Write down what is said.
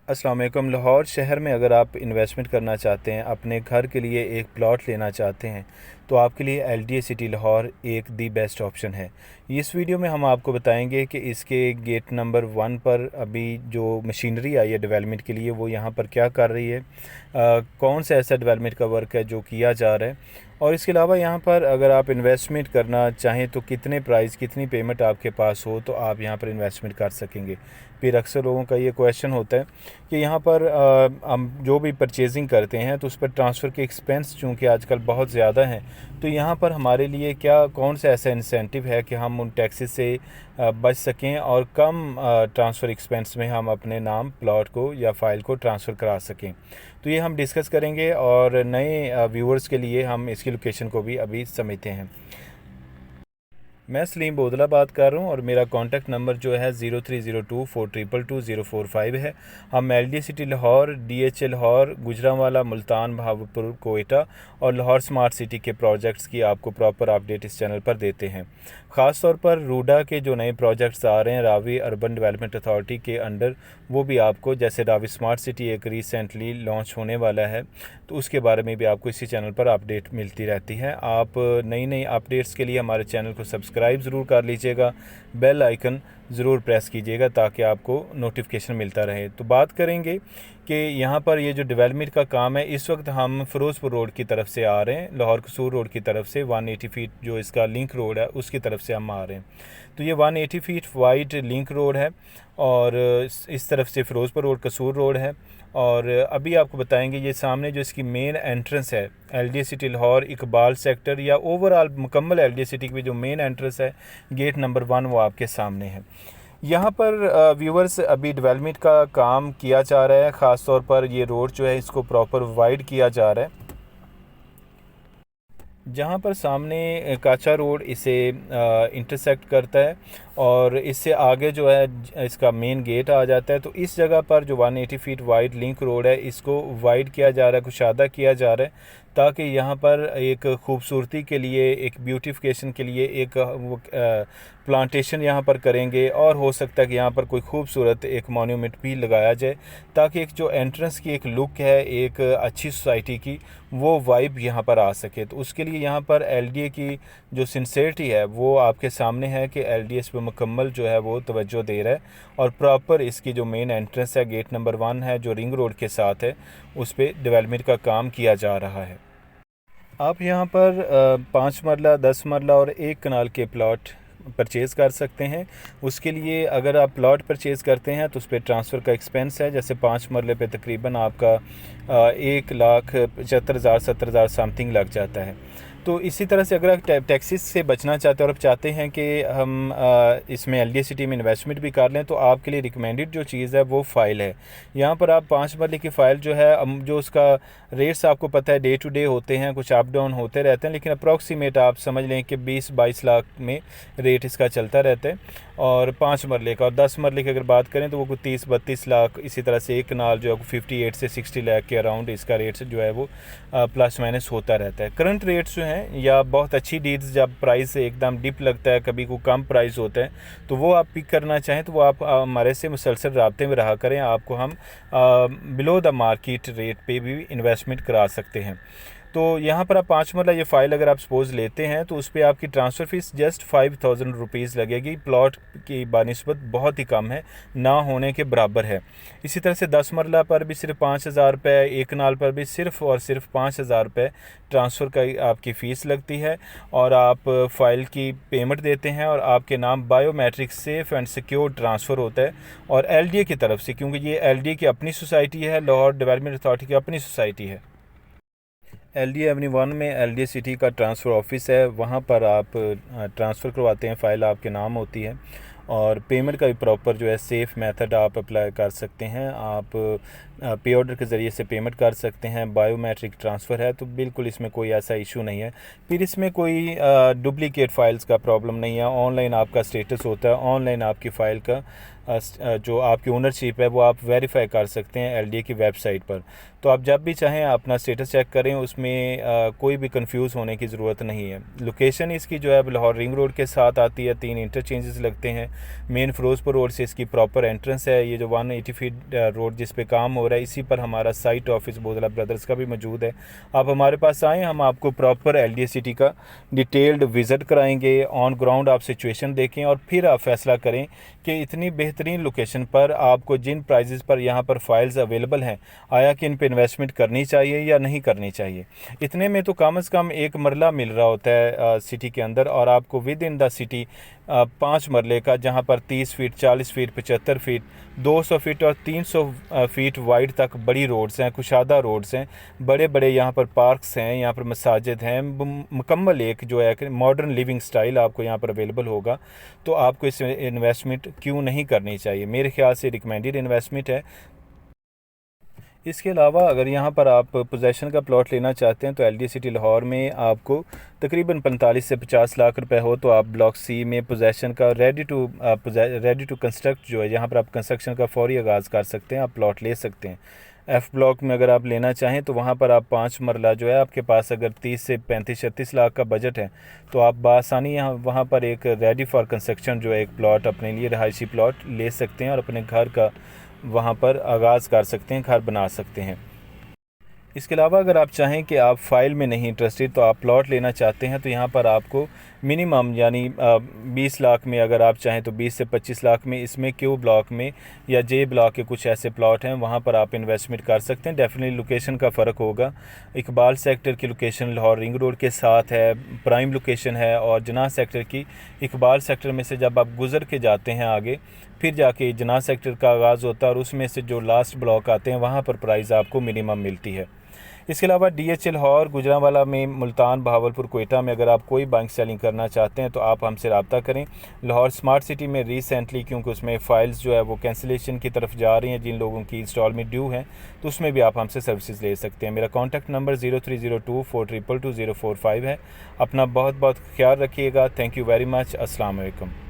अस्सलाम वालेकुम। लाहौर शहर में अगर आप इन्वेस्टमेंट करना चाहते हैं, अपने घर के लिए एक प्लॉट लेना चाहते हैं, तो आपके लिए एलडीए सिटी लाहौर एक दी बेस्ट ऑप्शन है। इस वीडियो में हम आपको बताएंगे कि इसके गेट नंबर 1 पर अभी जो मशीनरी आई है डेवलपमेंट के लिए वो यहाँ पर क्या कर रही है, कौन सा ऐसा डेवलपमेंट का वर्क है जो किया जा रहा है, और इसके अलावा यहाँ पर अगर आप इन्वेस्टमेंट करना चाहें तो कितने प्राइस कितनी पेमेंट आपके पास हो तो आप यहाँ पर इन्वेस्टमेंट कर सकेंगे। फिर अक्सर लोगों का ये क्वेश्चन होता है कि यहाँ पर हम जो भी परचेजिंग करते हैं तो उस पर ट्रांसफ़र के एक्सपेंस चूँकि आजकल बहुत ज़्यादा हैं, तो यहाँ पर हमारे लिए क्या कौन सा ऐसा इंसेंटिव है कि हम उन टैक्सेस से बच सकें और कम ट्रांसफ़र एक्सपेंस में हम अपने नाम प्लॉट को या फ़ाइल को ट्रांसफ़र करा सकें। तो ये हम डिस्कस करेंगे और नए व्यूअर्स के लिए हम इसकी लोकेशन को भी अभी समझते हैं। मैं सलीम बोदला बात कर रहा हूँ और मेरा कॉन्टैक्ट नंबर जो है 0302422045 है। हम LDA city Lahore, DHA Lahore, Gujranwala, Multan, Bahawalpur, Quetta और लाहौर स्मार्ट सिटी के प्रोजेक्ट्स की आपको प्रॉपर अपडेट इस चैनल पर देते हैं। ख़ास तौर पर रूडा के जो नए प्रोजेक्ट्स आ रहे हैं रावी अर्बन डेवलपमेंट अथॉरिटी के अंडर, वो भी आपको, जैसे रावी स्मार्ट सिटी एक रिसेंटली लॉन्च होने वाला है, तो उसके बारे में भी आपको इसी चैनल पर अपडेट मिलती रहती है। आप नई नई अपडेट्स के लिए हमारे चैनल को सब्सक्राइब ज़रूर कर लीजिएगा, बेल आइकन ज़रूर प्रेस कीजिएगा ताकि आपको नोटिफिकेशन मिलता रहे। तो बात करेंगे कि यहाँ पर ये जो डेवलपमेंट का काम है, इस वक्त हम फ़िरोज़पुर रोड की तरफ से आ रहे हैं, लाहौर कसूर रोड की तरफ से 180 फीट जो इसका लिंक रोड है उसकी तरफ से हम आ रहे हैं। तो ये 180 फीट वाइड लिंक रोड है और इस तरफ से फ़िरोज़पुर रोड, कसूर रोड है। और अभी आपको बताएंगे ये सामने जो इसकी मेन एंट्रेंस है LDA city Lahore Iqbal sector या ओवरऑल मुकम्मल एलडीए सिटी की जो मेन एंट्रेंस है, गेट नंबर 1 वो आपके सामने है। यहाँ पर व्यूवर्स अभी डेवलपमेंट का काम किया जा रहा है, ख़ास तौर पर ये रोड जो है इसको प्रॉपर वाइड किया जा रहा है। जहाँ पर सामने काचा रोड इसे इंटरसेक्ट करता है और इससे आगे जो है इसका मेन गेट आ जाता है, तो इस जगह पर जो 180 फीट वाइड लिंक रोड है इसको वाइड किया जा रहा है, कुशादा किया जा रहा है, ताकि यहाँ पर एक खूबसूरती के लिए, एक ब्यूटिफिकेशन के लिए एक प्लांटेशन यहाँ पर करेंगे और हो सकता है कि यहाँ पर कोई खूबसूरत एक मॉन्यूमेंट भी लगाया जाए, ताकि एक जो एंट्रेंस की एक लुक है एक अच्छी सोसाइटी की, वो वाइब यहाँ पर आ सके। तो उसके लिए यहाँ पर एलडीए की जो सिंसेरिटी है वो आपके सामने है कि एलडीए इस पर मुकम्मल जो है वो तवज्जो दे रहा है और प्रॉपर इसकी जो मेन एंट्रेंस है गेट नंबर 1 है जो रिंग रोड के साथ है, उस पर डेवलपमेंट का काम किया जा रहा है। आप यहाँ पर 5 मरला, 10 मरला और 1 कनाल के प्लॉट परचेज़ कर सकते हैं। उसके लिए अगर आप प्लॉट परचेज़ करते हैं तो उस पर ट्रांसफ़र का एक्सपेंस है, जैसे 5 मरले पे तकरीबन आपका 1,75,000 70,000 समथिंग लग जाता है। तो इसी तरह से अगर आप टैक्सेस से बचना चाहते हैं और आप चाहते हैं कि हम इसमें एलडीए सिटी में इन्वेस्टमेंट भी कर लें, तो आपके लिए रिकमेंडेड जो चीज़ है वो फ़ाइल है। यहाँ पर आप 5 मरले की फ़ाइल जो है, जो उसका रेट्स आपको पता है डे टू डे होते हैं, कुछ अप डाउन होते रहते हैं, लेकिन अप्रॉक्सीमेट आप समझ लें कि 20-22 लाख में रेट इसका चलता रहता है। और 5 मरले का और 10 मरले की अगर बात करें तो वो 30-32 लाख, इसी तरह से 1 कनाल जो है 58 से 60 लाख के अराउंड इसका रेट जो है वो प्लस माइनस होता रहता है। करंट रेट्स जो हैं या बहुत अच्छी डील्स जब प्राइस एकदम डिप लगता है, कभी को कम प्राइस होता है, तो वो आप पिक करना चाहें तो वो आप हमारे से मुसलसल राब्ते में रहा करें, आपको हम बिलो द मार्केट रेट पे भी इन्वेस्टमेंट करा सकते हैं। तो यहाँ पर आप 5 मरला ये फ़ाइल अगर आप सपोज़ लेते हैं तो उस पर आपकी ट्रांसफ़र फ़ीस जस्ट 5,000 रुपीज़ लगेगी। प्लॉट की बानिस्बत बहुत ही कम है, ना होने के बराबर है। इसी तरह से 10 मरला पर भी सिर्फ 5,000 रुपये, 1 कनाल पर भी सिर्फ और सिर्फ 5,000 रुपये ट्रांसफ़र का आपकी फ़ीस लगती है और आप फ़ाइल की पेमेंट देते हैं और आपके नाम biometric safe and secure transfer होता है और एलडीए की तरफ से, क्योंकि ये एलडीए की अपनी सोसाइटी है, लाहौर डेवलपमेंट अथॉरिटी की अपनी सोसाइटी है। एलडीए एवेन्यू 1 में एलडीए सिटी का ट्रांसफ़र ऑफिस है, वहाँ पर आप ट्रांसफ़र करवाते हैं, फ़ाइल आपके नाम होती है और पेमेंट का भी प्रॉपर जो है सेफ़ मेथड आप अप्लाई कर सकते हैं। आप पे ऑर्डर के ज़रिए से पेमेंट कर सकते हैं, बायोमेट्रिक ट्रांसफ़र है, तो बिल्कुल इसमें कोई ऐसा इशू नहीं है। फिर इसमें कोई डुप्लिकेट फ़ाइल्स का प्रॉब्लम नहीं है, ऑनलाइन आपका स्टेटस होता है, ऑनलाइन आपकी फ़ाइल का जो आपकी ओनरशिप है वो आप वेरीफाई कर सकते हैं एलडीए की वेबसाइट पर। तो आप जब भी चाहें अपना स्टेटस चेक करें, उसमें कोई भी कंफ्यूज होने की ज़रूरत नहीं है। लोकेशन इसकी जो है लाहौर रिंग रोड के साथ आती है, 3 इंटरचेंजेस लगते हैं। मेन फिरोजपुर रोड से इसकी प्रॉपर एंट्रेंस है। ये जो 180 फीट रोड जिस पे काम हो रहा है, इसी पर हमारा साइट ऑफिस बोधला ब्रदर्स का भी मौजूद है। आप हमारे पास आएँ, हम आपको प्रॉपर एलडीए सिटी का डिटेल्ड विज़िट कराएंगे। ऑन ग्राउंड आप सिचुएशन देखें और फिर आप फैसला करें कि इतनी बेहतरीन लोकेशन पर आपको जिन प्राइजेस पर यहाँ पर फाइल्स अवेलेबल हैं, आया कि इन पे इन्वेस्टमेंट करनी चाहिए या नहीं करनी चाहिए। इतने में तो कम से कम एक मरला मिल रहा होता है सिटी के अंदर, और आपको विद इन द सिटी 5 मरले का, जहाँ पर 30 फीट, 40 फीट, 75 फीट, 200 फीट और 300 फीट वाइड तक बड़ी रोड्स हैं, कुशादा रोड्स हैं, बड़े बड़े यहाँ पर पार्क्स हैं, यहाँ पर मसाजिद हैं, मुकम्मल एक जो है मॉडर्न लिविंग स्टाइल आपको यहाँ पर अवेलेबल होगा। तो आपको इस इन्वेस्टमेंट क्यों नहीं करनी चाहिए? मेरे ख्याल से रिकमेंडेड इन्वेस्टमेंट है। इसके अलावा अगर यहाँ पर आप पोजेसन का प्लॉट लेना चाहते हैं तो एलडीए सिटी लाहौर में आपको तकरीबन 45 से 50 लाख रुपए हो तो आप ब्लॉक सी में पोजेसन का रेडी टू कंस्ट्रक्ट जो है, यहाँ पर आप कंस्ट्रक्शन का फौरी आगाज़ कर सकते हैं, आप प्लॉट ले सकते हैं। एफ़ ब्लॉक में अगर आप लेना चाहें तो वहाँ पर आप 5 मरला जो है, आपके पास अगर 30 से 35-36 लाख का बजट है तो आप बासानी यहाँ वहाँ पर एक रेडी फॉर कंस्ट्रक्शन जो है एक प्लॉट अपने लिए रहायशी प्लॉट ले सकते हैं और अपने घर का वहाँ पर आगाज़ कर सकते हैं, घर बना सकते हैं। इसके अलावा अगर आप चाहें कि आप फ़ाइल में नहीं इंटरेस्टेड तो आप प्लॉट लेना चाहते हैं तो यहाँ पर आपको मिनिमम यानी 20 लाख में, अगर आप चाहें तो 20 से 25 लाख में इसमें क्यू ब्लॉक में या जे ब्लॉक के कुछ ऐसे प्लॉट हैं, वहाँ पर आप इन्वेस्टमेंट कर सकते हैं। डेफिनेटली लोकेशन का फ़र्क होगा। इकबाल सेक्टर की लोकेशन लाहौर रिंग रोड के साथ है, प्राइम लोकेशन है, और जनाह सेक्टर की इकबाल सेक्टर में से जब आप गुज़र के जाते हैं आगे, फिर जाके जनाह सेक्टर का आगाज़ होता है और उसमें से जो लास्ट ब्लॉक आते हैं वहाँ पर प्राइस आपको मिनिमम मिलती है। इसके अलावा डीएचए लाहौर, गुजरांवाला में, मुल्तान, बहावलपुर, कोयटा में अगर आप कोई बाइंग सेलिंग करना चाहते हैं तो आप हमसे रब्ता करें। लाहौर स्मार्ट सिटी में रिसेंटली, क्योंकि उसमें फ़ाइल्स जो है वो कैंसिलेशन की तरफ जा रही हैं, जिन लोगों की इंस्टॉलमेंट ड्यू हैं, तो उसमें भी आप हमसे सर्विसेज ले सकते हैं। मेरा कॉन्टैक्ट नंबर 030242222045 है। अपना बहुत बहुत ख्याल रखिएगा। Thank you very much. अस्सलाम वालेकुम।